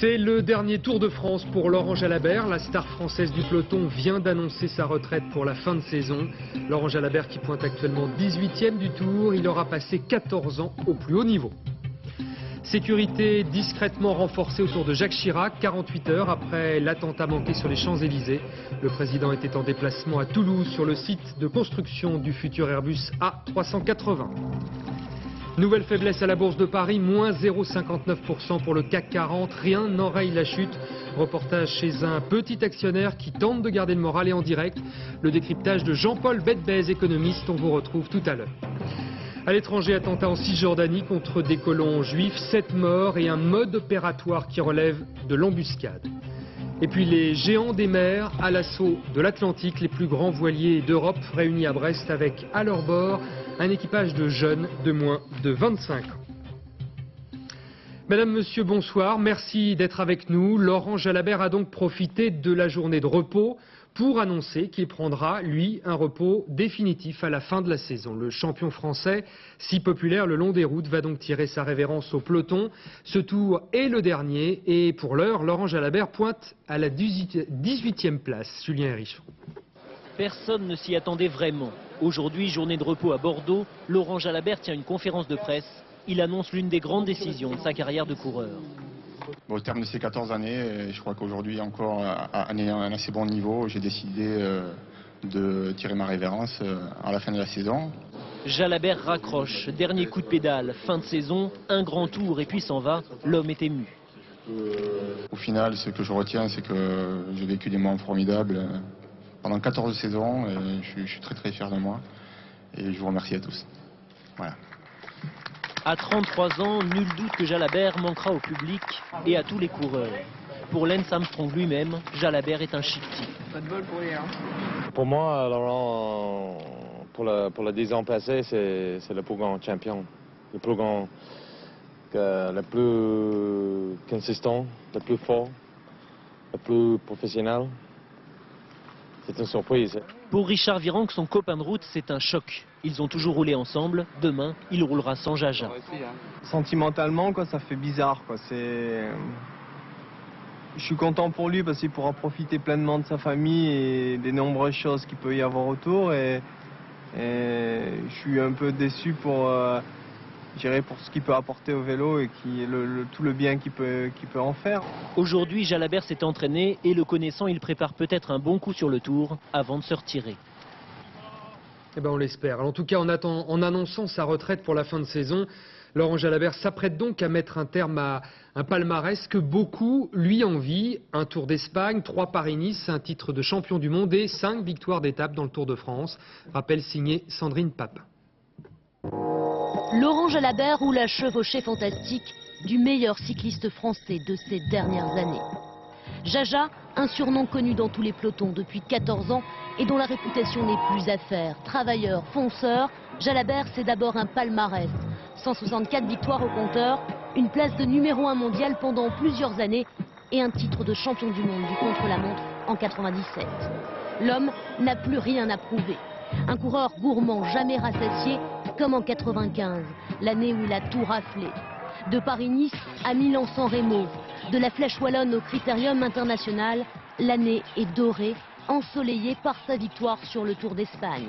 C'est le dernier Tour de France pour Laurent Jalabert. La star française du peloton vient d'annoncer sa retraite pour la fin de saison. Laurent Jalabert qui pointe actuellement 18e du Tour. Il aura passé 14 ans au plus haut niveau. Sécurité discrètement renforcée autour de Jacques Chirac, 48 heures après l'attentat manqué sur les Champs-Élysées. Le président était en déplacement à Toulouse sur le site de construction du futur Airbus A380. Nouvelle faiblesse à la Bourse de Paris, moins 0,59% pour le CAC 40. Rien n'enraye la chute. Reportage chez un petit actionnaire qui tente de garder le moral et en direct. Le décryptage de Jean-Paul Bedbez, économiste. On vous retrouve tout à l'heure. À l'étranger, attentat en Cisjordanie contre des colons juifs, 7 morts et un mode opératoire qui relève de l'embuscade. Et puis les géants des mers à l'assaut de l'Atlantique, les plus grands voiliers d'Europe réunis à Brest avec à leur bord un équipage de jeunes de moins de 25 ans. Madame, Monsieur, bonsoir, merci d'être avec nous. Laurent Jalabert a donc profité de la journée de repos pour annoncer qu'il prendra, lui, un repos définitif à la fin de la saison. Le champion français, si populaire le long des routes, va donc tirer sa révérence au peloton. Ce tour est le dernier et pour l'heure, Laurent Jalabert pointe à la 18e place. Julien Hérichon. Personne ne s'y attendait vraiment. Aujourd'hui, journée de repos à Bordeaux, Laurent Jalabert tient une conférence de presse. Il annonce l'une des grandes décisions de sa carrière de coureur. Au terme de ces 14 années, je crois qu'aujourd'hui encore à un assez bon niveau, j'ai décidé de tirer ma révérence à la fin de la saison. Jalabert raccroche, dernier coup de pédale, fin de saison, un grand tour et puis s'en va, l'homme est ému. Au final, ce que je retiens, c'est que j'ai vécu des moments formidables pendant 14 saisons et je suis très très fier de moi et je vous remercie à tous. Voilà. À 33 ans, nul doute que Jalabert manquera au public et à tous les coureurs. Pour Lance Armstrong lui-même, Jalabert est un chic type. Pas de bol pour rien. Pour moi, Laurent, pour les 10 ans passés, c'est le plus grand champion. Le plus grand, le plus consistant, le plus fort, le plus professionnel. C'est une surprise. Pour Richard Virenque, son copain de route, c'est un choc. Ils ont toujours roulé ensemble. Demain, il roulera sans Jaja. Sentimentalement, quoi, ça fait bizarre, quoi. Je suis content pour lui parce qu'il pourra profiter pleinement de sa famille et des nombreuses choses qu'il peut y avoir autour. Et je suis un peu déçu pour ce qu'il peut apporter au vélo et tout le bien qu'il peut en faire. Aujourd'hui, Jalabert s'est entraîné et le connaissant, il prépare peut-être un bon coup sur le tour avant de se retirer. Eh ben on l'espère. En tout cas, en annonçant sa retraite pour la fin de saison, Laurent Jalabert s'apprête donc à mettre un terme à un palmarès que beaucoup lui envient. Un Tour d'Espagne, 3 Paris-Nice, un titre de champion du monde et 5 victoires d'étape dans le Tour de France. Rappel signé Sandrine Papin. Laurent Jalabert roule à chevauchée fantastique du meilleur cycliste français de ces dernières années. Jaja, un surnom connu dans tous les pelotons depuis 14 ans et dont la réputation n'est plus à faire. Travailleur, fonceur, Jalabert c'est d'abord un palmarès. 164 victoires au compteur, une place de numéro 1 mondial pendant plusieurs années et un titre de champion du monde du contre-la-montre en 97. L'homme n'a plus rien à prouver. Un coureur gourmand, jamais rassasié, comme en 95, l'année où il a tout raflé. De Paris-Nice à Milan-San Remo, de la Flèche Wallonne au Critérium International, l'année est dorée, ensoleillée par sa victoire sur le Tour d'Espagne.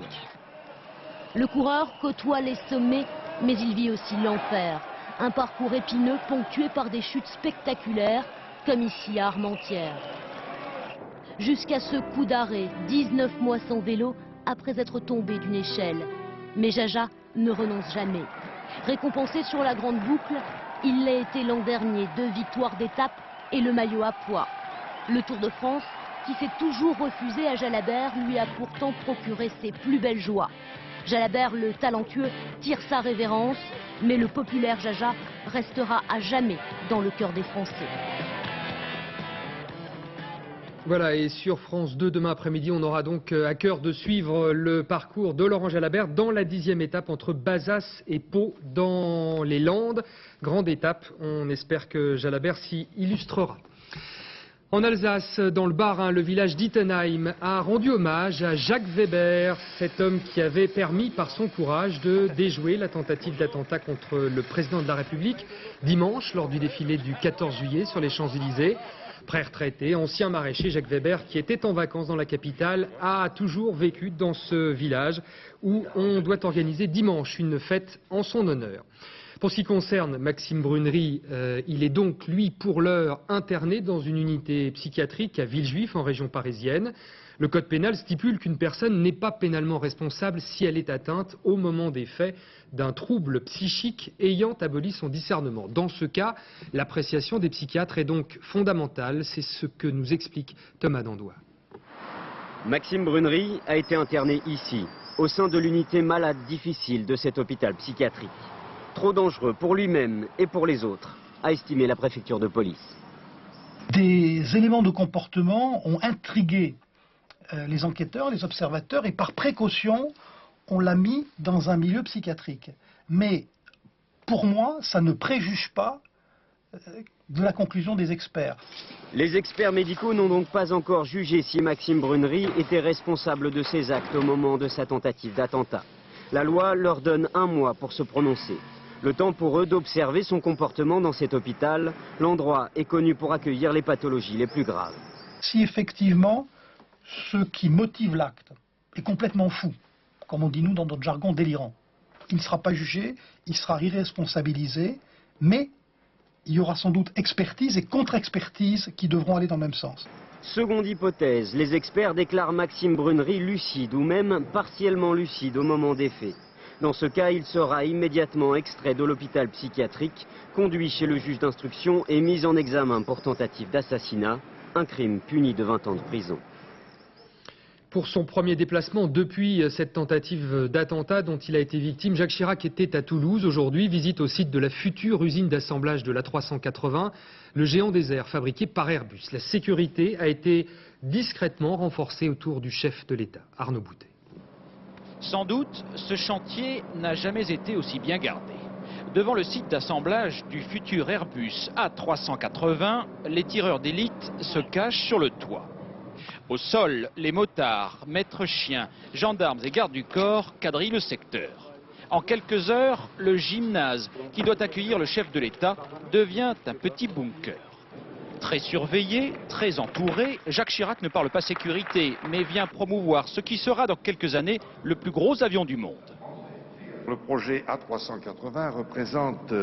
Le coureur côtoie les sommets, mais il vit aussi l'enfer. Un parcours épineux ponctué par des chutes spectaculaires, comme ici à Armentières. Jusqu'à ce coup d'arrêt, 19 mois sans vélo, après être tombé d'une échelle. Mais Jaja ne renonce jamais. Récompensé sur la grande boucle, il l'a été l'an dernier, 2 victoires d'étape et le maillot à pois. Le Tour de France, qui s'est toujours refusé à Jalabert, lui a pourtant procuré ses plus belles joies. Jalabert, le talentueux, tire sa révérence, mais le populaire Jaja restera à jamais dans le cœur des Français. Voilà, et sur France 2, demain après-midi, on aura donc à cœur de suivre le parcours de Laurent Jalabert dans la 10e étape entre Bazas et Pau dans les Landes. Grande étape, on espère que Jalabert s'y illustrera. En Alsace, dans le Bas-Rhin, le village d'Ittenheim a rendu hommage à Jacques Weber, cet homme qui avait permis par son courage de déjouer la tentative d'attentat contre le président de la République dimanche lors du défilé du 14 juillet sur les Champs-Élysées. Pré-retraité, ancien maraîcher, Jacques Weber, qui était en vacances dans la capitale, a toujours vécu dans ce village où on doit organiser dimanche une fête en son honneur. Pour ce qui concerne Maxime Brunery, il est donc, lui, pour l'heure, interné dans une unité psychiatrique à Villejuif, en région parisienne. Le code pénal stipule qu'une personne n'est pas pénalement responsable si elle est atteinte au moment des faits d'un trouble psychique ayant aboli son discernement. Dans ce cas, l'appréciation des psychiatres est donc fondamentale. C'est ce que nous explique Thomas Dandois. Maxime Brunery a été interné ici, au sein de l'unité malade difficile de cet hôpital psychiatrique. Trop dangereux pour lui-même et pour les autres, a estimé la préfecture de police. Des éléments de comportement ont intrigué les enquêteurs, les observateurs, et par précaution, on l'a mis dans un milieu psychiatrique. Mais pour moi, ça ne préjuge pas de la conclusion des experts. Les experts médicaux n'ont donc pas encore jugé si Maxime Brunery était responsable de ses actes au moment de sa tentative d'attentat. La loi leur donne 1 mois pour se prononcer. Le temps pour eux d'observer son comportement dans cet hôpital. L'endroit est connu pour accueillir les pathologies les plus graves. Si effectivement, ce qui motive l'acte est complètement fou, comme on dit nous dans notre jargon délirant, il ne sera pas jugé, il sera irresponsabilisé, mais il y aura sans doute expertise et contre-expertise qui devront aller dans le même sens. Seconde hypothèse, les experts déclarent Maxime Brunery lucide ou même partiellement lucide au moment des faits. Dans ce cas, il sera immédiatement extrait de l'hôpital psychiatrique, conduit chez le juge d'instruction et mis en examen pour tentative d'assassinat, un crime puni de 20 ans de prison. Pour son premier déplacement depuis cette tentative d'attentat dont il a été victime, Jacques Chirac était à Toulouse. Aujourd'hui, visite au site de la future usine d'assemblage de l'A380, le géant des airs fabriqué par Airbus. La sécurité a été discrètement renforcée autour du chef de l'État, Arnaud Boutet. Sans doute, ce chantier n'a jamais été aussi bien gardé. Devant le site d'assemblage du futur Airbus A380, les tireurs d'élite se cachent sur le toit. Au sol, les motards, maîtres chiens, gendarmes et gardes du corps quadrillent le secteur. En quelques heures, le gymnase qui doit accueillir le chef de l'État devient un petit bunker. Très surveillé, très entouré, Jacques Chirac ne parle pas sécurité, mais vient promouvoir ce qui sera dans quelques années le plus gros avion du monde. Le projet A380 représente,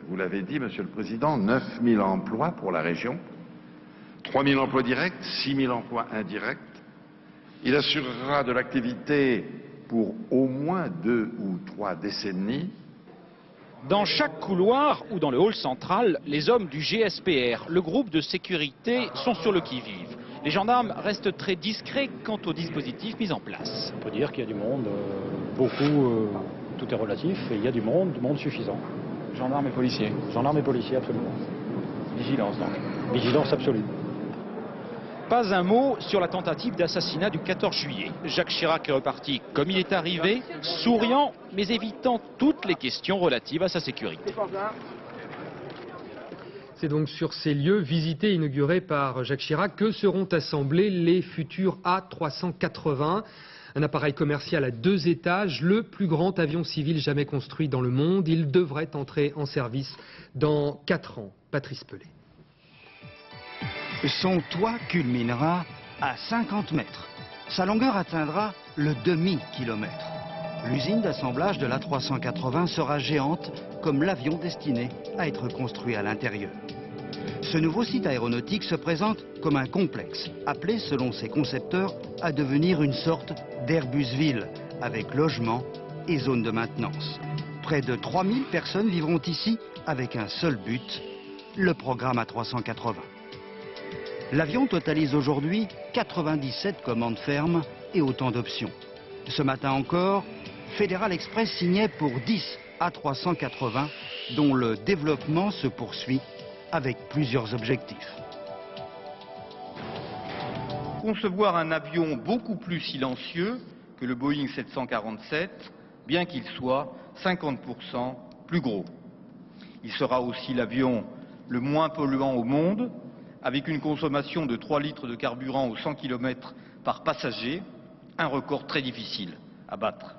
vous l'avez dit, Monsieur le Président, 9000 emplois pour la région, 3000 emplois directs, 6000 emplois indirects. Il assurera de l'activité pour au moins 2 ou 3 décennies. Dans chaque couloir ou dans le hall central, les hommes du GSPR, le groupe de sécurité, sont sur le qui-vive. Les gendarmes restent très discrets quant au dispositif mis en place. On peut dire qu'il y a du monde, beaucoup, tout est relatif, et il y a du monde suffisant. Gendarmes et policiers. Gendarmes et policiers, absolument. Vigilance donc. Vigilance absolue. Pas un mot sur la tentative d'assassinat du 14 juillet. Jacques Chirac est reparti comme il est arrivé, souriant, mais évitant toutes les questions relatives à sa sécurité. C'est donc sur ces lieux visités et inaugurés par Jacques Chirac que seront assemblés les futurs A380. Un appareil commercial à 2 étages, le plus grand avion civil jamais construit dans le monde. Il devrait entrer en service dans 4 ans. Patrice Pellet. Son toit culminera à 50 mètres. Sa longueur atteindra le demi-kilomètre. L'usine d'assemblage de l'A380 sera géante comme l'avion destiné à être construit à l'intérieur. Ce nouveau site aéronautique se présente comme un complexe, appelé selon ses concepteurs à devenir une sorte d'Airbusville, avec logement et zone de maintenance. Près de 3000 personnes vivront ici avec un seul but, le programme A380. L'avion totalise aujourd'hui 97 commandes fermes et autant d'options. Ce matin encore, Fédéral Express signait pour 10 A380, dont le développement se poursuit avec plusieurs objectifs. Concevoir un avion beaucoup plus silencieux que le Boeing 747, bien qu'il soit 50% plus gros. Il sera aussi l'avion le moins polluant au monde, avec une consommation de 3 litres de carburant aux 100 km par passager, un record très difficile à battre.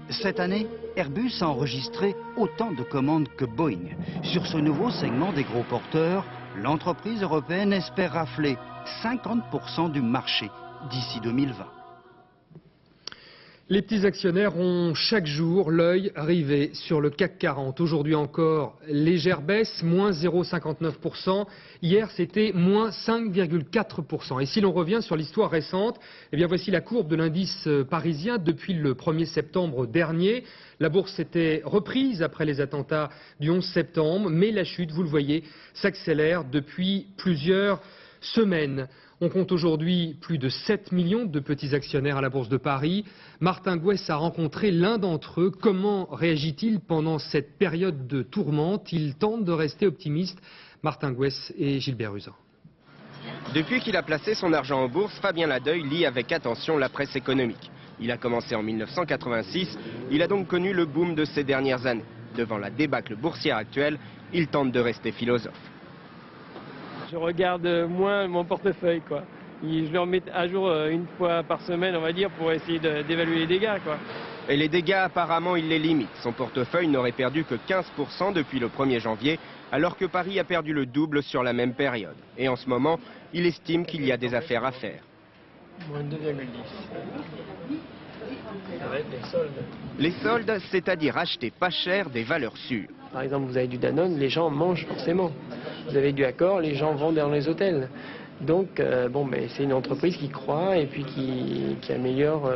Cette année, Airbus a enregistré autant de commandes que Boeing. Sur ce nouveau segment des gros porteurs, l'entreprise européenne espère rafler 50% du marché d'ici 2020. Les petits actionnaires ont chaque jour l'œil rivé sur le CAC 40. Aujourd'hui encore, légère baisse, moins 0,59%. Hier, c'était moins 5,4%. Et si l'on revient sur l'histoire récente, eh bien voici la courbe de l'indice parisien depuis le 1er septembre dernier. La bourse s'était reprise après les attentats du 11 septembre, mais la chute, vous le voyez, s'accélère depuis plusieurs semaines. On compte aujourd'hui plus de 7 millions de petits actionnaires à la Bourse de Paris. Martin Gouès a rencontré l'un d'entre eux. Comment réagit-il pendant cette période de tourmente? Il tente de rester optimiste. Martin Gouès et Gilbert Uzan. Depuis qu'il a placé son argent en bourse, Fabien Ladeuil lit avec attention la presse économique. Il a commencé en 1986, il a donc connu le boom de ces dernières années. Devant la débâcle boursière actuelle, il tente de rester philosophe. Je regarde moins mon portefeuille, quoi. Je le remets à jour une fois par semaine, on va dire, pour essayer d'évaluer les dégâts, quoi. Et les dégâts, apparemment, il les limite. Son portefeuille n'aurait perdu que 15% depuis le 1er janvier, alors que Paris a perdu le double sur la même période. Et en ce moment, il estime qu'il y a des affaires à faire. Moins 2,10. Ça va être les soldes. Les soldes, c'est-à-dire acheter pas cher des valeurs sûres. Par exemple, vous avez du Danone, les gens mangent forcément. Vous avez du Accor, les gens vont dans les hôtels. Donc, c'est une entreprise qui croît et puis qui améliore,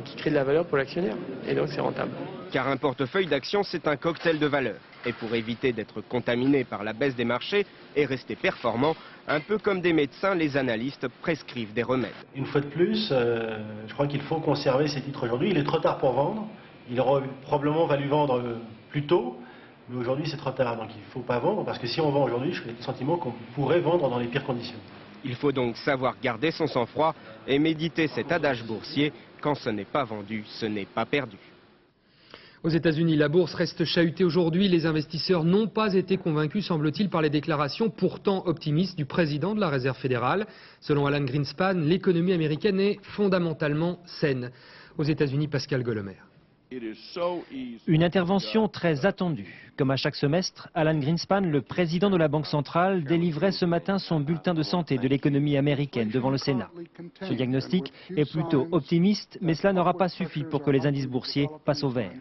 qui crée de la valeur pour l'actionnaire. Et donc, c'est rentable. Car un portefeuille d'actions, c'est un cocktail de valeurs. Et pour éviter d'être contaminé par la baisse des marchés et rester performant, un peu comme des médecins, les analystes prescrivent des remèdes. Une fois de plus, je crois qu'il faut conserver ces titres aujourd'hui. Il est trop tard pour vendre. Il aurait probablement fallu vendre plus tôt. Mais aujourd'hui, c'est trop tard, donc il ne faut pas vendre, parce que si on vend aujourd'hui, j'ai le sentiment qu'on pourrait vendre dans les pires conditions. Il faut donc savoir garder son sang-froid et méditer cet adage boursier, quand ce n'est pas vendu, ce n'est pas perdu. Aux États-Unis, la bourse reste chahutée aujourd'hui. Les investisseurs n'ont pas été convaincus, semble-t-il, par les déclarations pourtant optimistes du président de la Réserve fédérale. Selon Alan Greenspan, l'économie américaine est fondamentalement saine. Aux États-Unis, Pascal Golomer. Une intervention très attendue. Comme à chaque semestre, Alan Greenspan, le président de la Banque centrale, délivrait ce matin son bulletin de santé de l'économie américaine devant le Sénat. Ce diagnostic est plutôt optimiste, mais cela n'aura pas suffi pour que les indices boursiers passent au vert.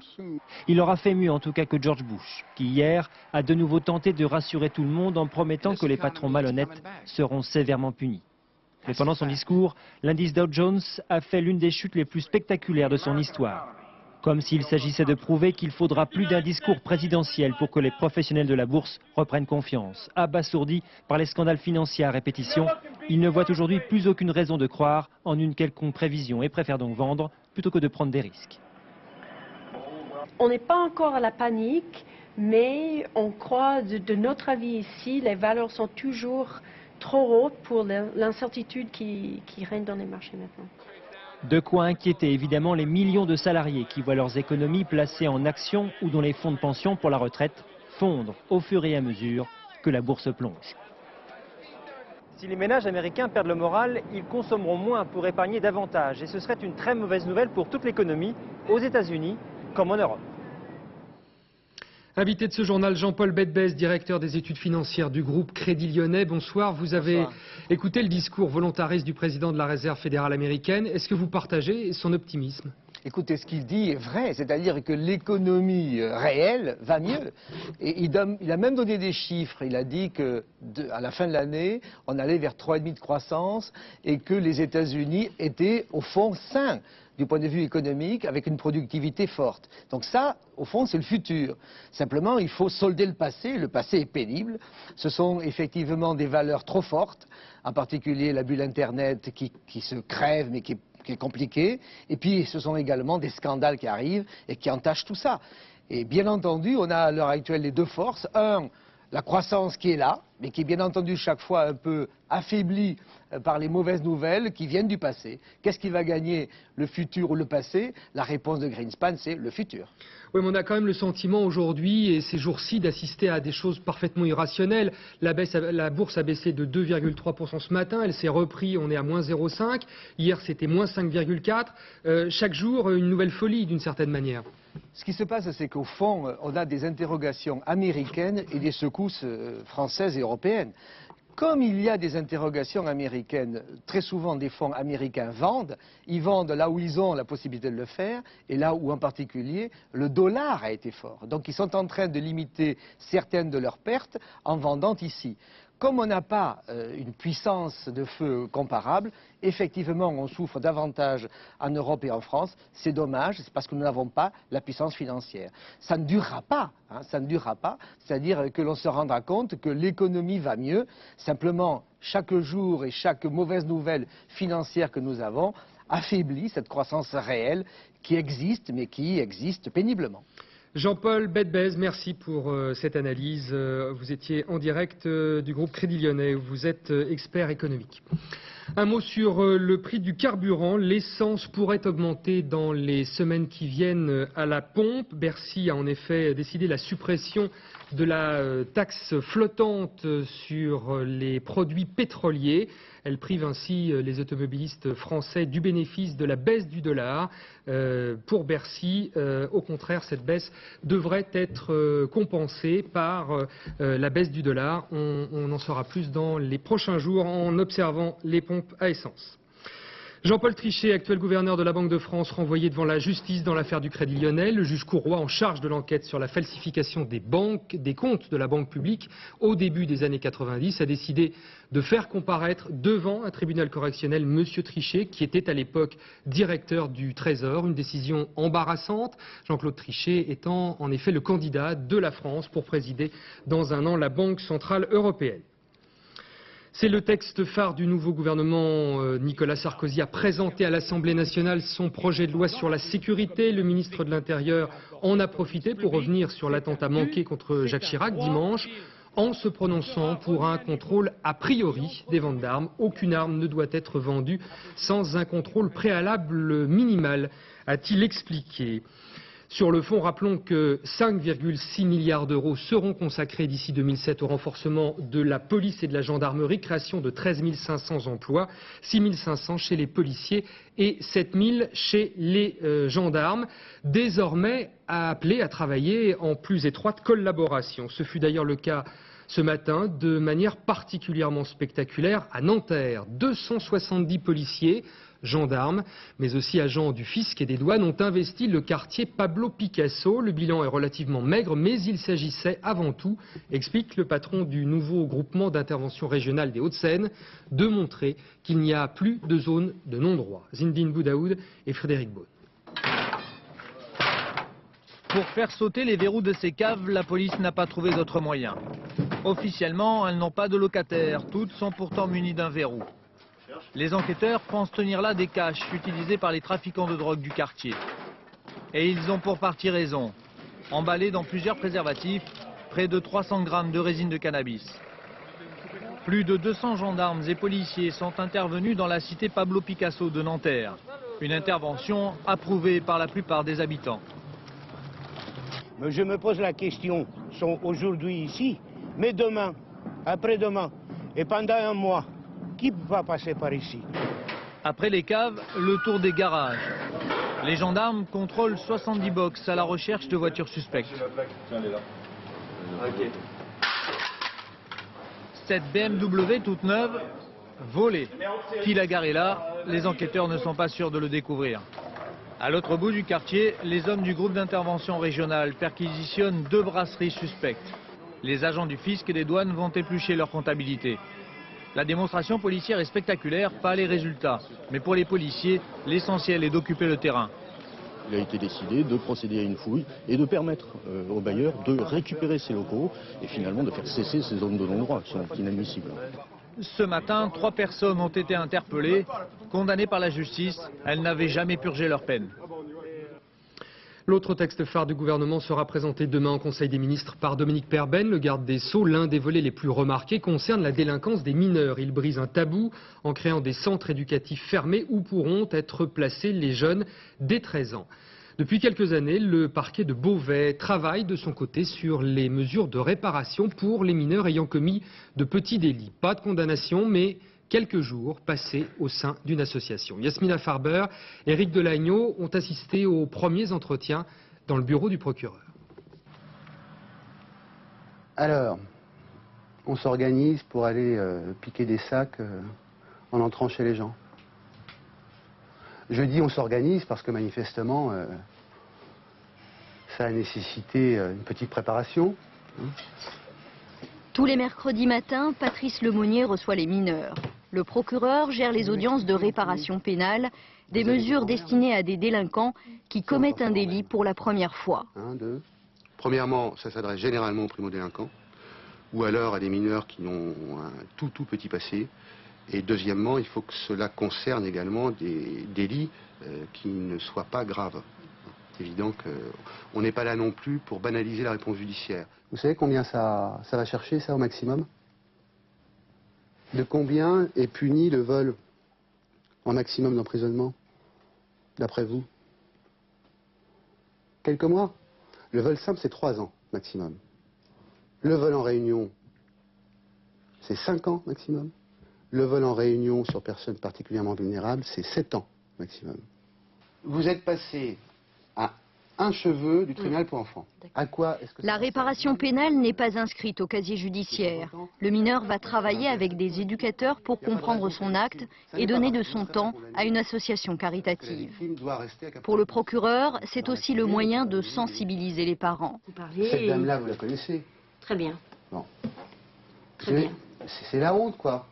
Il aura fait mieux en tout cas que George Bush, qui hier a de nouveau tenté de rassurer tout le monde en promettant que les patrons malhonnêtes seront sévèrement punis. Mais pendant son discours, l'indice Dow Jones a fait l'une des chutes les plus spectaculaires de son histoire. Comme s'il s'agissait de prouver qu'il faudra plus d'un discours présidentiel pour que les professionnels de la bourse reprennent confiance. Abasourdis par les scandales financiers à répétition, ils ne voient aujourd'hui plus aucune raison de croire en une quelconque prévision et préfèrent donc vendre plutôt que de prendre des risques. On n'est pas encore à la panique, mais on croit, de notre avis ici, les valeurs sont toujours trop hautes pour l'incertitude qui règne dans les marchés maintenant. De quoi inquiéter évidemment les millions de salariés qui voient leurs économies placées en actions ou dans les fonds de pension pour la retraite fondre au fur et à mesure que la bourse plonge. Si les ménages américains perdent le moral, ils consommeront moins pour épargner davantage. Et ce serait une très mauvaise nouvelle pour toute l'économie, aux États-Unis comme en Europe. Invité de ce journal, Jean-Paul Bedbès, directeur des études financières du groupe Crédit Lyonnais. Bonsoir. Vous avez écouté le discours volontariste du président de la Réserve fédérale américaine. Est-ce que vous partagez son optimisme ? Écoutez, ce qu'il dit est vrai, c'est-à-dire que l'économie réelle va mieux. Et il a même donné des chiffres. Il a dit qu'à la fin de l'année, on allait vers 3,5 de croissance et que les États-Unis étaient, au fond, sains du point de vue économique, avec une productivité forte. Donc ça, au fond, c'est le futur. Simplement, il faut solder le passé. Le passé est pénible. Ce sont effectivement des valeurs trop fortes, en particulier la bulle Internet qui se crève, mais qui est compliquée. Et puis, ce sont également des scandales qui arrivent et qui entachent tout ça. Et bien entendu, on a à l'heure actuelle les deux forces. Un, la croissance qui est là, mais qui est bien entendu chaque fois un peu affaibli par les mauvaises nouvelles qui viennent du passé. Qu'est-ce qui va gagner, le futur ou le passé? La réponse de Greenspan, c'est le futur. Oui, mais on a quand même le sentiment aujourd'hui et ces jours-ci d'assister à des choses parfaitement irrationnelles. La bourse a baissé de 2,3% ce matin, elle s'est reprise, on est à moins 0,5. Hier, c'était moins 5,4. Chaque jour, une nouvelle folie d'une certaine manière. Ce qui se passe, c'est qu'au fond, on a des interrogations américaines et des secousses françaises et européennes. Comme il y a des interrogations américaines, très souvent des fonds américains vendent, ils vendent là où ils ont la possibilité de le faire et là où en particulier le dollar a été fort. Donc ils sont en train de limiter certaines de leurs pertes en vendant ici. Comme on n'a pas une puissance de feu comparable, effectivement on souffre davantage en Europe et en France. C'est dommage, c'est parce que nous n'avons pas la puissance financière. Ça ne durera pas, hein, ça ne durera pas. C'est-à-dire que l'on se rendra compte que l'économie va mieux. Simplement, chaque jour et chaque mauvaise nouvelle financière que nous avons affaiblit cette croissance réelle qui existe, mais qui existe péniblement. Jean-Paul Bedbez, merci pour cette analyse. Vous étiez en direct du groupe Crédit Lyonnais, où vous êtes expert économique. Un mot sur le prix du carburant. L'essence pourrait augmenter dans les semaines qui viennent à la pompe. Bercy a en effet décidé la suppression de la taxe flottante sur les produits pétroliers. Elle prive ainsi les automobilistes français du bénéfice de la baisse du dollar. Pour Bercy, au contraire, cette baisse devrait être compensée par la baisse du dollar. On en saura plus dans les prochains jours en observant les pompes à essence. Jean-Paul Trichet, actuel gouverneur de la Banque de France, renvoyé devant la justice dans l'affaire du Crédit Lyonnais. Le juge Courroy, en charge de l'enquête sur la falsification des comptes de la banque publique au début des années 90, a décidé de faire comparaître devant un tribunal correctionnel M. Trichet, qui était à l'époque directeur du Trésor. Une décision embarrassante, Jean-Claude Trichet étant en effet le candidat de la France pour présider dans un an la Banque centrale européenne. C'est le texte phare du nouveau gouvernement. Nicolas Sarkozy a présenté à l'Assemblée nationale son projet de loi sur la sécurité. Le ministre de l'Intérieur en a profité pour revenir sur l'attentat manqué contre Jacques Chirac dimanche, en se prononçant pour un contrôle a priori des ventes d'armes. Aucune arme ne doit être vendue sans un contrôle préalable minimal, a-t-il expliqué. Sur le fond, rappelons que 5,6 milliards d'euros seront consacrés d'ici 2007 au renforcement de la police et de la gendarmerie, création de 13 500 emplois, 6 500 chez les policiers et 7 000 chez les gendarmes, désormais appelés à travailler en plus étroite collaboration. Ce fut d'ailleurs le cas ce matin de manière particulièrement spectaculaire à Nanterre. 270 policiers, gendarmes, mais aussi agents du fisc et des douanes ont investi le quartier Pablo Picasso. Le bilan est relativement maigre, mais il s'agissait avant tout, explique le patron du nouveau groupement d'intervention régionale des Hauts-de-Seine, de montrer qu'il n'y a plus de zone de non-droit. Zindine Boudaoud et Frédéric Beaune. Pour faire sauter les verrous de ces caves, la police n'a pas trouvé d'autre moyen. Officiellement, elles n'ont pas de locataires, toutes sont pourtant munies d'un verrou. Les enquêteurs pensent tenir là des caches utilisées par les trafiquants de drogue du quartier. Et ils ont pour partie raison. Emballés dans plusieurs préservatifs, près de 300 grammes de résine de cannabis. Plus de 200 gendarmes et policiers sont intervenus dans la cité Pablo Picasso de Nanterre. Une intervention approuvée par la plupart des habitants. Je me pose la question, ils sont aujourd'hui ici, mais demain, après-demain et pendant un mois, qui va passer par ici? Après les caves, le tour des garages. Les gendarmes contrôlent 70 box à la recherche de voitures suspectes. Cette BMW toute neuve, volée. Qui l'a garée là? Les enquêteurs ne sont pas sûrs de le découvrir. À l'autre bout du quartier, les hommes du groupe d'intervention régionale perquisitionnent 2 brasseries suspectes. Les agents du fisc et des douanes vont éplucher leur comptabilité. La démonstration policière est spectaculaire, pas les résultats. Mais pour les policiers, l'essentiel est d'occuper le terrain. Il a été décidé de procéder à une fouille et de permettre aux bailleurs de récupérer ces locaux et finalement de faire cesser ces zones de non-droit qui sont inadmissibles. Ce matin, 3 personnes ont été interpellées, condamnées par la justice. Elles n'avaient jamais purgé leur peine. L'autre texte phare du gouvernement sera présenté demain au Conseil des ministres par Dominique Perben, le garde des Sceaux. L'un des volets les plus remarqués concerne la délinquance des mineurs. Il brise un tabou en créant des centres éducatifs fermés où pourront être placés les jeunes dès 13 ans. Depuis quelques années, le parquet de Beauvais travaille de son côté sur les mesures de réparation pour les mineurs ayant commis de petits délits. Pas de condamnation, mais quelques jours passés au sein d'une association. Yasmina Farber et Éric Delagneau ont assisté aux premiers entretiens dans le bureau du procureur. Alors, on s'organise pour aller piquer des sacs en entrant chez les gens. Je dis on s'organise parce que manifestement, ça a nécessité une petite préparation. Tous les mercredis matins, Patrice Lemonnier reçoit les mineurs. Le procureur gère les audiences de réparation pénale, des mesures destinées à des délinquants qui commettent un délit pour la première fois. Premièrement, ça s'adresse généralement aux primo-délinquants, ou alors à des mineurs qui ont un tout petit passé. Et deuxièmement, il faut que cela concerne également des délits qui ne soient pas graves. C'est évident qu'on n'est pas là non plus pour banaliser la réponse judiciaire. Vous savez combien ça va chercher, ça, au maximum? De combien est puni le vol en maximum d'emprisonnement, d'après vous? Quelques mois. Le vol simple, c'est 3 ans maximum. Le vol en réunion, c'est 5 ans maximum. Le vol en réunion sur personnes particulièrement vulnérables, c'est 7 ans maximum. Vous êtes passé à un cheveu du tribunal pour enfants. À quoi est-ce que La réparation pénale n'est pas inscrite au casier judiciaire. Le mineur va travailler avec des éducateurs pour comprendre son acte et donner de son temps à une association caritative. Pour le procureur, c'est aussi le moyen de sensibiliser les parents. Cette dame-là, vous la connaissez? Très bien. Bon. Très bien. C'est la honte, quoi.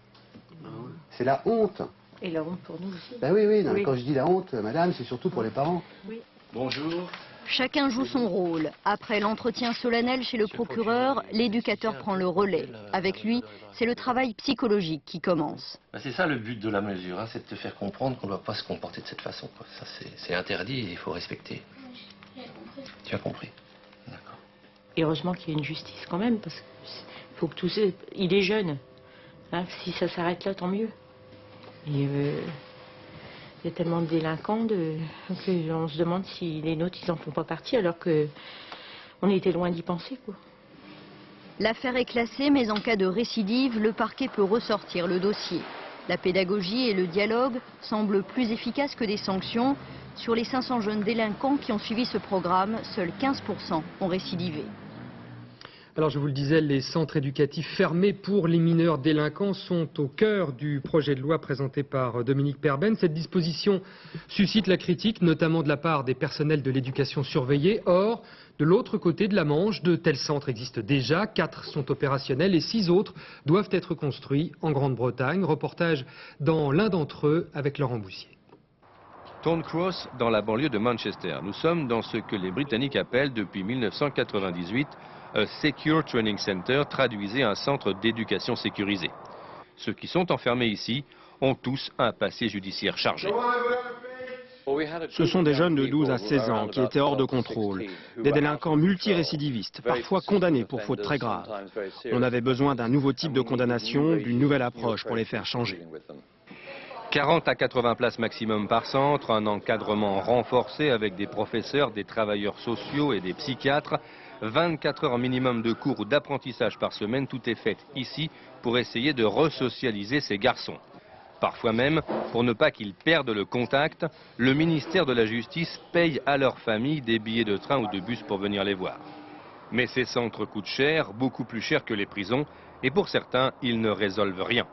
C'est la honte. Et la honte pour nous aussi. Ben oui, non, Oui. mais quand je dis la honte, madame, c'est surtout pour les parents. Oui. Bonjour. Chacun joue son rôle. Après l'entretien solennel chez le procureur, l'éducateur prend le relais. Avec lui, c'est le travail psychologique qui commence. C'est ça le but de la mesure, c'est de te faire comprendre qu'on ne doit pas se comporter de cette façon. Ça, c'est interdit et il faut respecter. Tu as compris? Et heureusement qu'il y a une justice quand même, parce qu'il faut que tous... Il est jeune. Hein, si ça s'arrête là, tant mieux. Et il y a tellement de délinquants qu'on se demande si les nôtres, ils n'en font pas partie, alors qu'on était loin d'y penser, quoi. L'affaire est classée, mais en cas de récidive, le parquet peut ressortir le dossier. La pédagogie et le dialogue semblent plus efficaces que des sanctions. Sur les 500 jeunes délinquants qui ont suivi ce programme, seuls 15% ont récidivé. Alors je vous le disais, les centres éducatifs fermés pour les mineurs délinquants sont au cœur du projet de loi présenté par Dominique Perben. Cette disposition suscite la critique, notamment de la part des personnels de l'éducation surveillée. Or, de l'autre côté de la Manche, de tels centres existent déjà. 4 sont opérationnels et 6 autres doivent être construits en Grande-Bretagne. Reportage dans l'un d'entre eux avec Laurent Boussier. Thorncross, dans la banlieue de Manchester. Nous sommes dans ce que les Britanniques appellent depuis 1998 un Secure Training Center, traduisez un centre d'éducation sécurisé. Ceux qui sont enfermés ici ont tous un passé judiciaire chargé. Ce sont des jeunes de 12 à 16 ans qui étaient hors de contrôle, des délinquants multirécidivistes, parfois condamnés pour fautes très graves. On avait besoin d'un nouveau type de condamnation, d'une nouvelle approche pour les faire changer. 40 à 80 places maximum par centre, un encadrement renforcé avec des professeurs, des travailleurs sociaux et des psychiatres. 24 heures minimum de cours ou d'apprentissage par semaine, tout est fait ici pour essayer de resocialiser ces garçons. Parfois même, pour ne pas qu'ils perdent le contact, le ministère de la Justice paye à leurs familles des billets de train ou de bus pour venir les voir. Mais ces centres coûtent cher, beaucoup plus cher que les prisons, et pour certains, ils ne résolvent rien.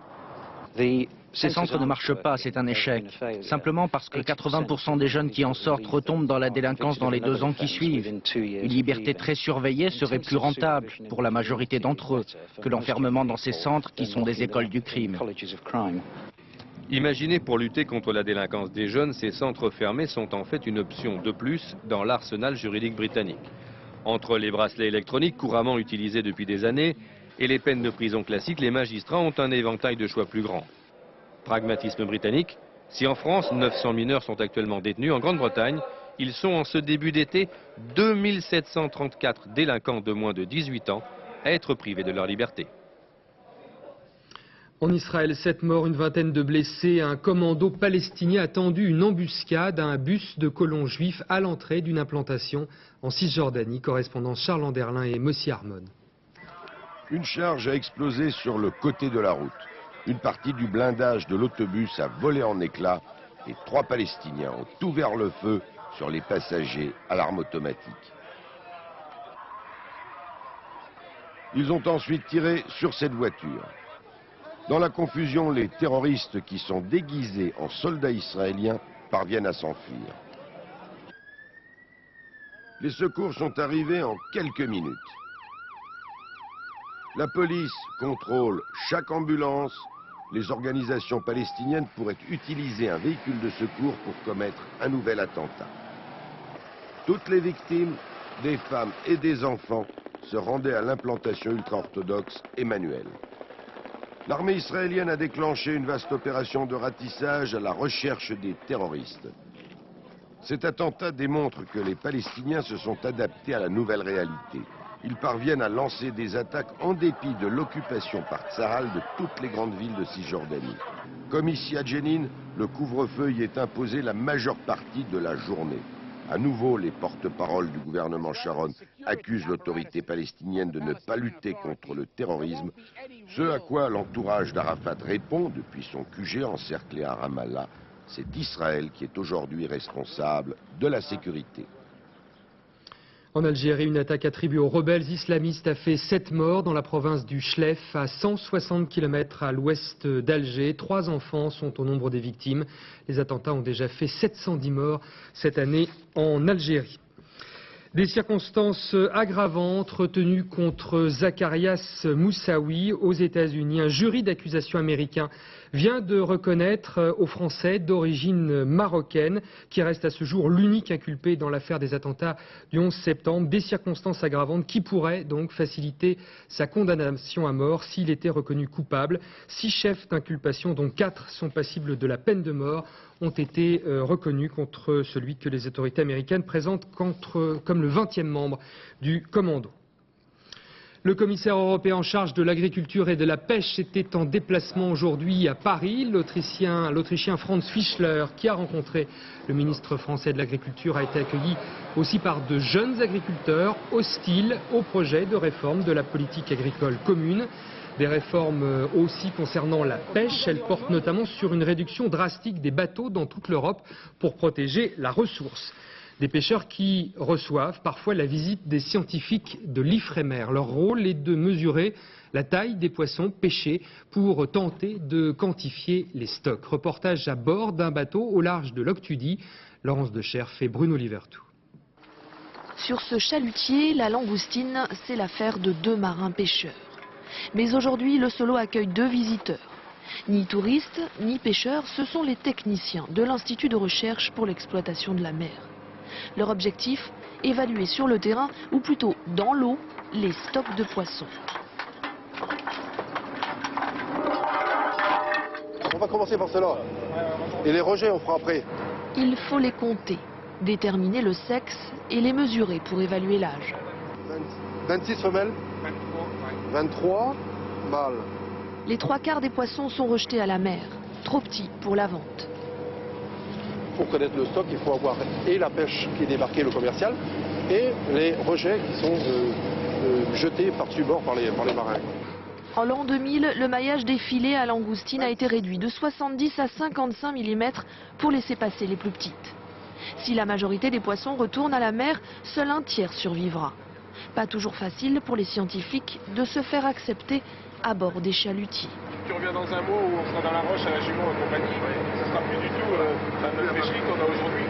Ces centres ne marchent pas, c'est un échec. Simplement parce que 80% des jeunes qui en sortent retombent dans la délinquance dans les 2 ans qui suivent. Une liberté très surveillée serait plus rentable pour la majorité d'entre eux que l'enfermement dans ces centres qui sont des écoles du crime. Imaginez, pour lutter contre la délinquance des jeunes, ces centres fermés sont en fait une option de plus dans l'arsenal juridique britannique. Entre les bracelets électroniques couramment utilisés depuis des années et les peines de prison classiques, les magistrats ont un éventail de choix plus grand. Pragmatisme britannique, si en France 900 mineurs sont actuellement détenus, en Grande-Bretagne, Ils sont en ce début d'été 2734 délinquants de moins de 18 ans à être privés de leur liberté. En Israël, 7 morts, une vingtaine de blessés. Un commando palestinien a tendu une embuscade à un bus de colons juifs à l'entrée d'une implantation en Cisjordanie. Correspondance Charles Anderlin et Mossi Harmon. Une charge a explosé sur le côté de la route. Une partie du blindage de l'autobus a volé en éclats et 3 Palestiniens ont ouvert le feu sur les passagers à l'arme automatique. Ils ont ensuite tiré sur cette voiture. Dans la confusion, les terroristes qui sont déguisés en soldats israéliens parviennent à s'enfuir. Les secours sont arrivés en quelques minutes. La police contrôle chaque ambulance. Les organisations palestiniennes pourraient utiliser un véhicule de secours pour commettre un nouvel attentat. Toutes les victimes, des femmes et des enfants, se rendaient à l'implantation ultra-orthodoxe Emmanuel. L'armée israélienne a déclenché une vaste opération de ratissage à la recherche des terroristes. Cet attentat démontre que les Palestiniens se sont adaptés à la nouvelle réalité. Ils parviennent à lancer des attaques en dépit de l'occupation par Tsahal de toutes les grandes villes de Cisjordanie. Comme ici à Jenin, le couvre-feu y est imposé la majeure partie de la journée. À nouveau, les porte-paroles du gouvernement Sharon accusent l'autorité palestinienne de ne pas lutter contre le terrorisme, ce à quoi l'entourage d'Arafat répond depuis son QG encerclé à Ramallah. C'est Israël qui est aujourd'hui responsable de la sécurité. En Algérie, une attaque attribuée aux rebelles islamistes a fait 7 morts dans la province du Chlef, à 160 km à l'ouest d'Alger. 3 enfants sont au nombre des victimes. Les attentats ont déjà fait 710 morts cette année en Algérie. Des circonstances aggravantes retenues contre Zacharias Moussaoui aux États-Unis. Un jury d'accusation américain vient de reconnaître aux Français d'origine marocaine, qui reste à ce jour l'unique inculpé dans l'affaire des attentats du 11 septembre, des circonstances aggravantes qui pourraient donc faciliter sa condamnation à mort s'il était reconnu coupable. 6 chefs d'inculpation, dont 4 sont passibles de la peine de mort, ont été reconnus contre celui que les autorités américaines présentent comme le 20e membre du commando. Le commissaire européen en charge de l'agriculture et de la pêche était en déplacement aujourd'hui à Paris. L'Autrichien Franz Fischler, qui a rencontré le ministre français de l'Agriculture, a été accueilli aussi par de jeunes agriculteurs hostiles au projet de réforme de la politique agricole commune. Des réformes aussi concernant la pêche. Elles portent notamment sur une réduction drastique des bateaux dans toute l'Europe pour protéger la ressource. Des pêcheurs qui reçoivent parfois la visite des scientifiques de l'Ifremer. Leur rôle est de mesurer la taille des poissons pêchés pour tenter de quantifier les stocks. Reportage à bord d'un bateau au large de l'Octudie. Laurence Decherf et Bruno Livertou. Sur ce chalutier, la langoustine, c'est l'affaire de 2 marins pêcheurs. Mais aujourd'hui, le Solo accueille 2 visiteurs. Ni touristes, ni pêcheurs, ce sont les techniciens de l'Institut de recherche pour l'exploitation de la mer. Leur objectif, évaluer sur le terrain, ou plutôt dans l'eau, les stocks de poissons. On va commencer par cela. Et les rejets, on fera après. Il faut les compter, déterminer le sexe et les mesurer pour évaluer l'âge. 26 femelles, 23 mâles. Les 3/4 des poissons sont rejetés à la mer, trop petits pour la vente. Pour connaître le stock, il faut avoir et la pêche qui est débarquée, le commercial, et les rejets qui sont jetés par-dessus bord par les marins. En l'an 2000, le maillage des filets à langoustine a été réduit de 70 à 55 mm pour laisser passer les plus petites. Si la majorité des poissons retournent à la mer, seul 1/3 survivra. Pas toujours facile pour les scientifiques de se faire accepter à bord des chalutiers. Tu reviens dans un mois où on sera dans la roche à la jument et compagnie, ça sera plus du tout la même pêcherie qu'on a aujourd'hui.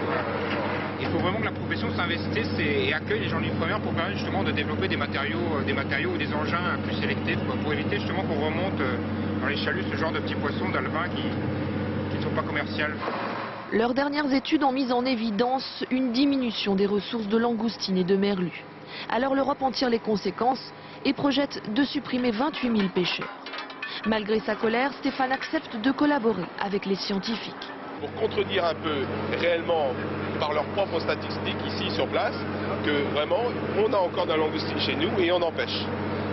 Il faut vraiment que la profession s'investisse et accueille les gens de l'Ifremer pour permettre justement de développer des matériaux ou des engins plus sélectifs pour éviter justement qu'on remonte dans les chaluts ce genre de petits poissons d'alevin qui ne sont pas commerciales. Leurs dernières études ont mis en évidence une diminution des ressources de langoustines et de merlus. Alors l'Europe en tire les conséquences et projette de supprimer 28 000 pêcheurs. Malgré sa colère, Stéphane accepte de collaborer avec les scientifiques. Pour contredire un peu réellement par leurs propres statistiques ici sur place que vraiment on a encore de la langoustine chez nous et on en pêche.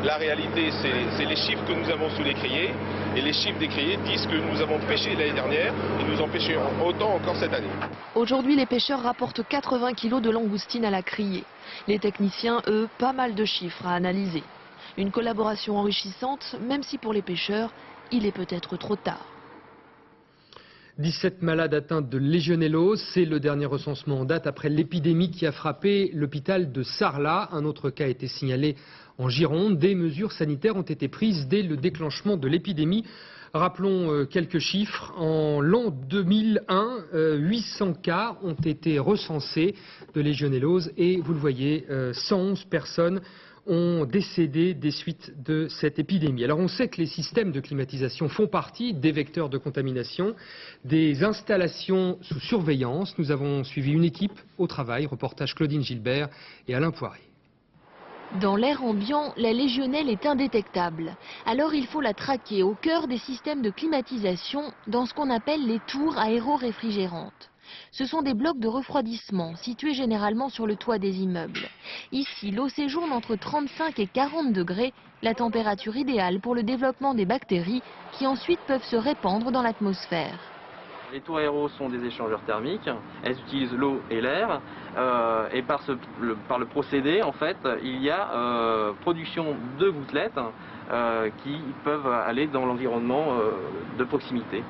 La réalité, c'est les chiffres que nous avons sous l'écrier, et les chiffres d'écrier disent que nous avons pêché l'année dernière et nous en pêchons autant encore cette année. Aujourd'hui, les pêcheurs rapportent 80 kilos de langoustine à la criée. Les techniciens, eux, pas mal de chiffres à analyser. Une collaboration enrichissante, même si pour les pêcheurs, il est peut-être trop tard. 17 malades atteints de légionellose, c'est le dernier recensement en date après l'épidémie qui a frappé l'hôpital de Sarlat. Un autre cas a été signalé en Gironde. Des mesures sanitaires ont été prises dès le déclenchement de l'épidémie. Rappelons quelques chiffres. En l'an 2001, 800 cas ont été recensés de légionellose et vous le voyez, 111 personnes ont décédé des suites de cette épidémie. Alors on sait que les systèmes de climatisation font partie des vecteurs de contamination, des installations sous surveillance. Nous avons suivi une équipe au travail, reportage Claudine Gilbert et Alain Poiré. Dans l'air ambiant, la légionnelle est indétectable. Alors il faut la traquer au cœur des systèmes de climatisation dans ce qu'on appelle les tours aéro-réfrigérantes. Ce sont des blocs de refroidissement situés généralement sur le toit des immeubles. Ici, l'eau séjourne entre 35 et 40 degrés, la température idéale pour le développement des bactéries qui ensuite peuvent se répandre dans l'atmosphère. Les tours aéros sont des échangeurs thermiques, elles utilisent l'eau et l'air et par le procédé en fait il y a production de gouttelettes qui peuvent aller dans l'environnement de proximité.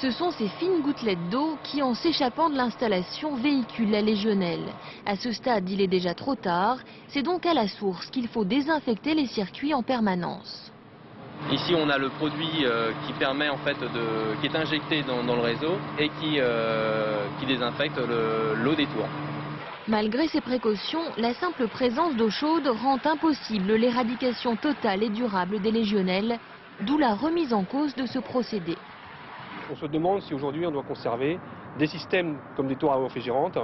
Ce sont ces fines gouttelettes d'eau qui, en s'échappant de l'installation, véhiculent la légionelle. À ce stade, il est déjà trop tard. C'est donc à la source qu'il faut désinfecter les circuits en permanence. Ici, on a le produit qui permet en fait qui est injecté dans le réseau et qui désinfecte l'eau des tours. Malgré ces précautions, la simple présence d'eau chaude rend impossible l'éradication totale et durable des légionelles, d'où la remise en cause de ce procédé. On se demande si aujourd'hui on doit conserver des systèmes comme des tours aéro-réfrigérantes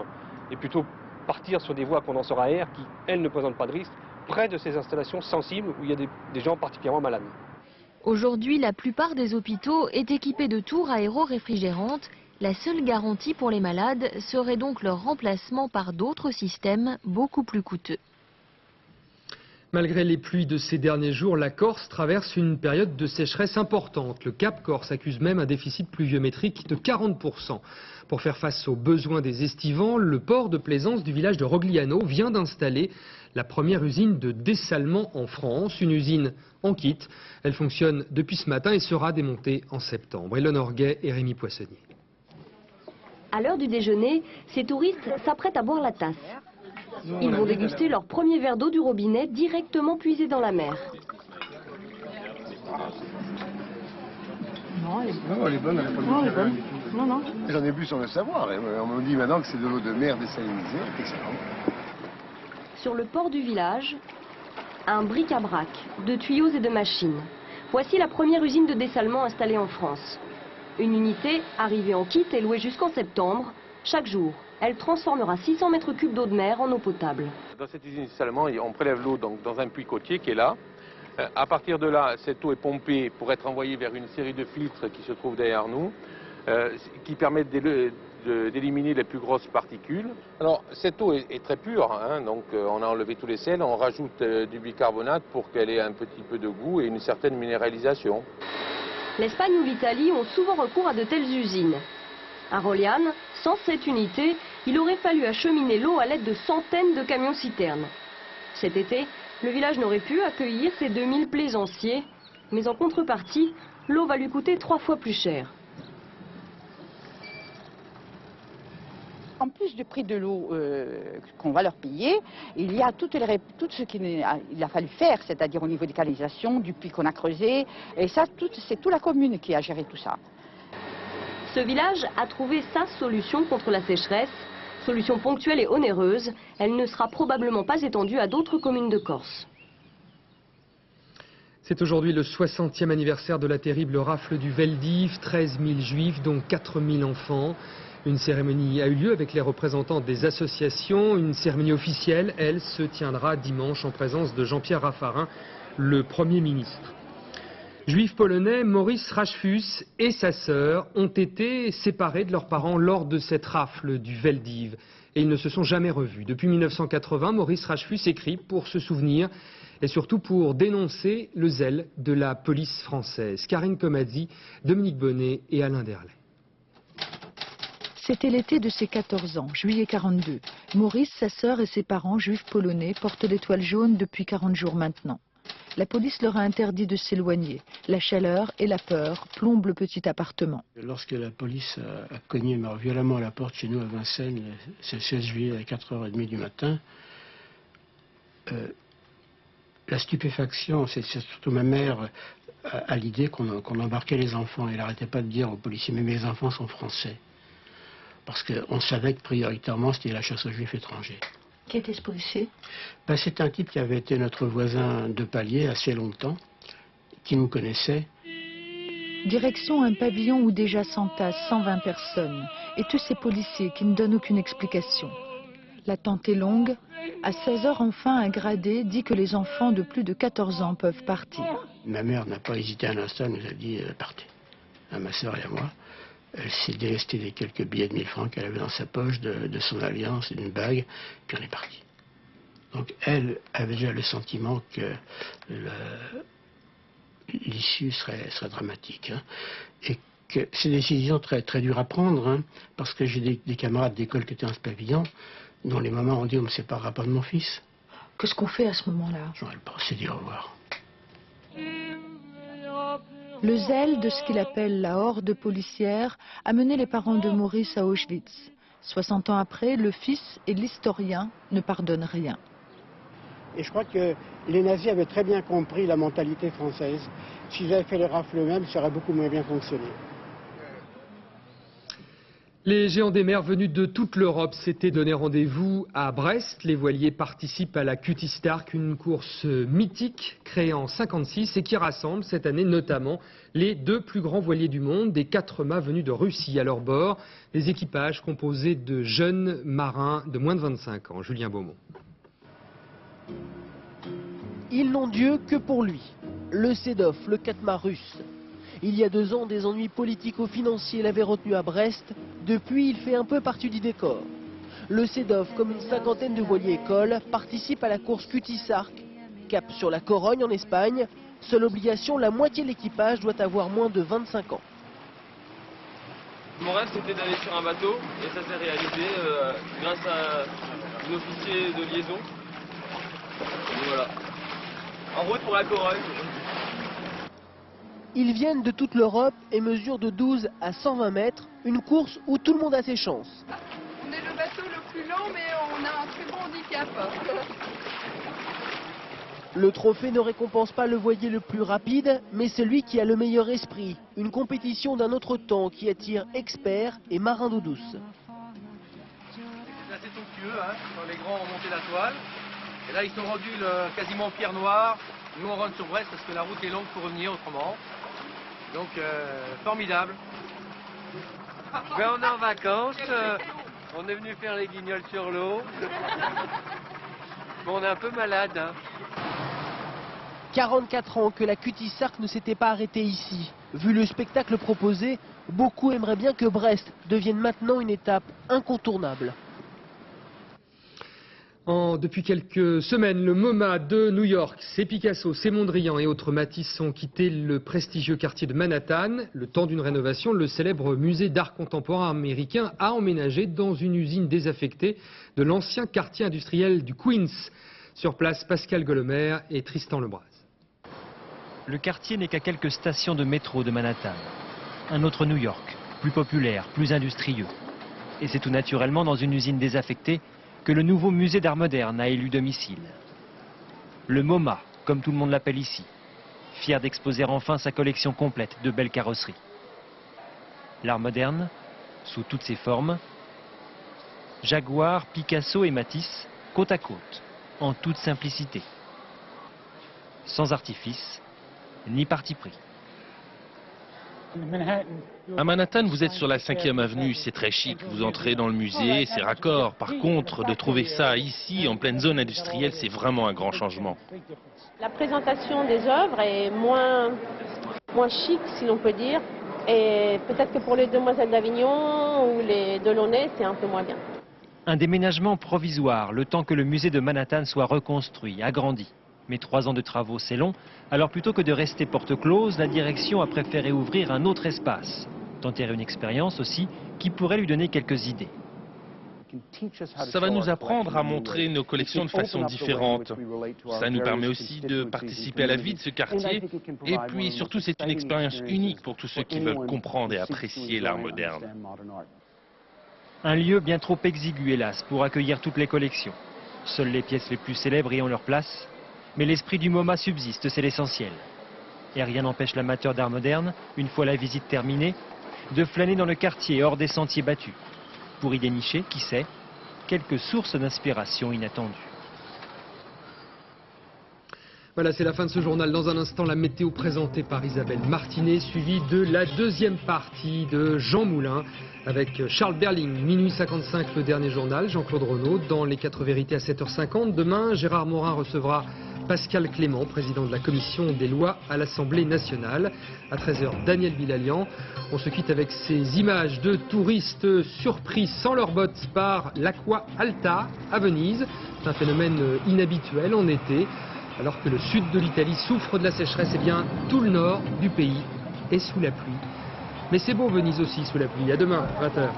et plutôt partir sur des voies à condenseur à air qui, elles, ne présentent pas de risque, près de ces installations sensibles où il y a des gens particulièrement malades. Aujourd'hui, la plupart des hôpitaux est équipés de tours aéro-réfrigérantes. La seule garantie pour les malades serait donc leur remplacement par d'autres systèmes beaucoup plus coûteux. Malgré les pluies de ces derniers jours, la Corse traverse une période de sécheresse importante. Le Cap Corse accuse même un déficit pluviométrique de 40%. Pour faire face aux besoins des estivants, le port de plaisance du village de Rogliano vient d'installer la première usine de dessalement en France, une usine en kit. Elle fonctionne depuis ce matin et sera démontée en septembre. Eleonore Gay et Rémi Poissonnier. À l'heure du déjeuner, ces touristes s'apprêtent à boire la tasse. Ils vont déguster leur premier verre d'eau du robinet directement puisé dans la mer. Non, elle est bonne, elle est pas non, elle est bonne. Non, non. J'en ai bu sans le savoir. On me dit maintenant que c'est de l'eau de mer désalinisée. C'est excellent. Sur le port du village, un bric-à-brac de tuyaux et de machines. Voici la première usine de dessalement installée en France. Une unité arrivée en kit et louée jusqu'en septembre. Chaque jour, elle transformera 600 mètres cubes d'eau de mer en eau potable. Dans cette usine de dessalement, on prélève l'eau dans un puits côtier qui est là. À partir de là, cette eau est pompée pour être envoyée vers une série de filtres qui se trouvent derrière nous, qui permettent d'éliminer les plus grosses particules. Alors, cette eau est très pure, hein, donc on a enlevé tous les sels, on rajoute du bicarbonate pour qu'elle ait un petit peu de goût et une certaine minéralisation. L'Espagne ou l'Italie ont souvent recours à de telles usines. À Roliane, sans cette unité, il aurait fallu acheminer l'eau à l'aide de centaines de camions-citernes. Cet été, le village n'aurait pu accueillir ses 2000 plaisanciers, mais en contrepartie, l'eau va lui coûter 3 fois plus cher. En plus du prix de l'eau qu'on va leur payer, il y a tout ce qu'il a fallu faire, c'est-à-dire au niveau des canalisations, du puits qu'on a creusé, et ça, c'est toute la commune qui a géré tout ça. Ce village a trouvé sa solution contre la sécheresse, solution ponctuelle et onéreuse. Elle ne sera probablement pas étendue à d'autres communes de Corse. C'est aujourd'hui le 60e anniversaire de la terrible rafle du Veldiv, 13 000 juifs, dont 4 000 enfants. Une cérémonie a eu lieu avec les représentants des associations. Une cérémonie officielle, elle, se tiendra dimanche en présence de Jean-Pierre Raffarin, le Premier ministre. Juif polonais, Maurice Rachfus et sa sœur ont été séparés de leurs parents lors de cette rafle du Veldiv. Et ils ne se sont jamais revus. Depuis 1980, Maurice Rachfus écrit pour se souvenir et surtout pour dénoncer le zèle de la police française. Karine Comazzi, Dominique Bonnet et Alain Derlet. C'était l'été de ses 14 ans, juillet 42. Maurice, sa sœur et ses parents, juifs polonais, portent l'étoile jaune depuis 40 jours maintenant. La police leur a interdit de s'éloigner. La chaleur et la peur plombent le petit appartement. Lorsque la police a cogné violemment à la porte chez nous à Vincennes, c'est le 16 juillet à 4h30 du matin, la stupéfaction, c'est surtout ma mère à l'idée qu'on embarquait les enfants. Elle n'arrêtait pas de dire aux policiers, mais mes enfants sont français. Parce qu'on savait que prioritairement c'était la chasse aux juifs étrangers. Qui était ce policier? C'est un type qui avait été notre voisin de palier assez longtemps, qui nous connaissait. Direction un pavillon où déjà s'entassent 120 personnes et tous ces policiers qui ne donnent aucune explication. L'attente est longue. À 16h, enfin, un gradé dit que les enfants de plus de 14 ans peuvent partir. Ma mère n'a pas hésité un instant, elle nous a dit partez, à ma soeur et à moi. Elle s'est délestée des quelques billets de 1000 francs qu'elle avait dans sa poche, de son alliance et d'une bague, puis on est parti. Donc elle avait déjà le sentiment que l'issue serait dramatique. Hein, et que c'est des décisions très, très dures à prendre, hein, parce que j'ai des camarades d'école qui étaient dans ce pavillon, dont les mamans ont dit on ne me séparera pas de mon fils. Qu'est-ce qu'on fait à ce moment-là? J'aurais le passé dit au revoir. Le zèle de ce qu'il appelle la horde policière a mené les parents de Maurice à Auschwitz. 60 ans après, le fils et l'historien ne pardonnent rien. Et je crois que les nazis avaient très bien compris la mentalité française. S'ils avaient fait les rafles eux-mêmes, ça aurait beaucoup moins bien fonctionné. Les géants des mers venus de toute l'Europe s'étaient donné rendez-vous à Brest. Les voiliers participent à la Cutty Sark, une course mythique créée en 1956 et qui rassemble cette année notamment les 2 plus grands voiliers du monde, des 4 mâts venus de Russie à leur bord. Les équipages composés de jeunes marins de moins de 25 ans. Julien Beaumont. Ils n'ont Dieu que pour lui, le CEDOF, le 4-mâts russe. Il y a 2 ans, des ennuis politico-financiers l'avaient retenu à Brest. Depuis, il fait un peu partie du décor. Le CEDOF, comme une 50aine de voiliers écoles, participe à la course Cutty Sark. Cap sur la Corogne en Espagne. Seule obligation, la moitié de l'équipage doit avoir moins de 25 ans. Mon rêve, c'était d'aller sur un bateau, et ça s'est réalisé grâce à un officier de liaison. Et voilà. En route pour la Corogne. Ils viennent de toute l'Europe et mesurent de 12 à 120 mètres, une course où tout le monde a ses chances. On est le bateau le plus lent, mais on a un très bon handicap. Le trophée ne récompense pas le voilier le plus rapide, mais celui qui a le meilleur esprit. Une compétition d'un autre temps qui attire experts et marins d'eau douce. C'est assez somptueux, hein, quand les grands ont monté la toile. Et là, ils sont rendus quasiment en pierre noire. Nous, on rentre sur Brest parce que la route est longue pour revenir autrement. Donc, formidable. Ben, on est en vacances, on est venu faire les guignols sur l'eau. Bon, on est un peu malade. Hein. 44 ans que la Cutty Sark ne s'était pas arrêtée ici. Vu le spectacle proposé, beaucoup aimeraient bien que Brest devienne maintenant une étape incontournable. Depuis quelques semaines, le MoMA de New York, c'est Picasso, c'est Mondrian et autres Matisse ont quitté le prestigieux quartier de Manhattan. Le temps d'une rénovation, le célèbre musée d'art contemporain américain a emménagé dans une usine désaffectée de l'ancien quartier industriel du Queens. Sur place, Pascal Golomer et Tristan Lebras. Le quartier n'est qu'à quelques stations de métro de Manhattan. Un autre New York, plus populaire, plus industrieux. Et c'est tout naturellement dans une usine désaffectée que le nouveau musée d'art moderne a élu domicile. Le MoMA, comme tout le monde l'appelle ici, fier d'exposer enfin sa collection complète de belles carrosseries. L'art moderne, sous toutes ses formes, Jaguar, Picasso et Matisse, côte à côte, en toute simplicité. Sans artifice, ni parti pris. À Manhattan, vous êtes sur la 5e avenue, c'est très chic. Vous entrez dans le musée, c'est raccord. Par contre, de trouver ça ici, en pleine zone industrielle, c'est vraiment un grand changement. La présentation des œuvres est moins Moins chic, si l'on peut dire. Et peut-être que pour les Demoiselles d'Avignon ou les Delaunay, c'est un peu moins bien. Un déménagement provisoire, le temps que le musée de Manhattan soit reconstruit, agrandi. Mais 3 ans de travaux, c'est long. Alors plutôt que de rester porte close, la direction a préféré ouvrir un autre espace. Tenter une expérience aussi qui pourrait lui donner quelques idées. Ça va nous apprendre à montrer nos collections de façon différente. Ça nous permet aussi de participer à la vie de ce quartier. Et puis surtout, c'est une expérience unique pour tous ceux qui veulent comprendre et apprécier l'art moderne. Un lieu bien trop exigu, hélas, pour accueillir toutes les collections. Seules les pièces les plus célèbres y ont leur place. Mais l'esprit du MoMA subsiste, c'est l'essentiel. Et rien n'empêche l'amateur d'art moderne, une fois la visite terminée, de flâner dans le quartier hors des sentiers battus. Pour y dénicher, qui sait, quelques sources d'inspiration inattendues. Voilà, c'est la fin de ce journal. Dans un instant, la météo présentée par Isabelle Martinet, suivie de la deuxième partie de Jean Moulin avec Charles Berling. Minuit 55, le dernier journal. Jean-Claude Renaud dans les 4 vérités à 7h50. Demain, Gérard Morin recevra Pascal Clément, président de la commission des lois à l'Assemblée nationale. À 13h, Daniel Bilalian. On se quitte avec ces images de touristes surpris sans leurs bottes par l'Aqua Alta à Venise. C'est un phénomène inhabituel en été. Alors que le sud de l'Italie souffre de la sécheresse, eh bien tout le nord du pays est sous la pluie. Mais c'est beau Venise aussi sous la pluie. À demain, 20h.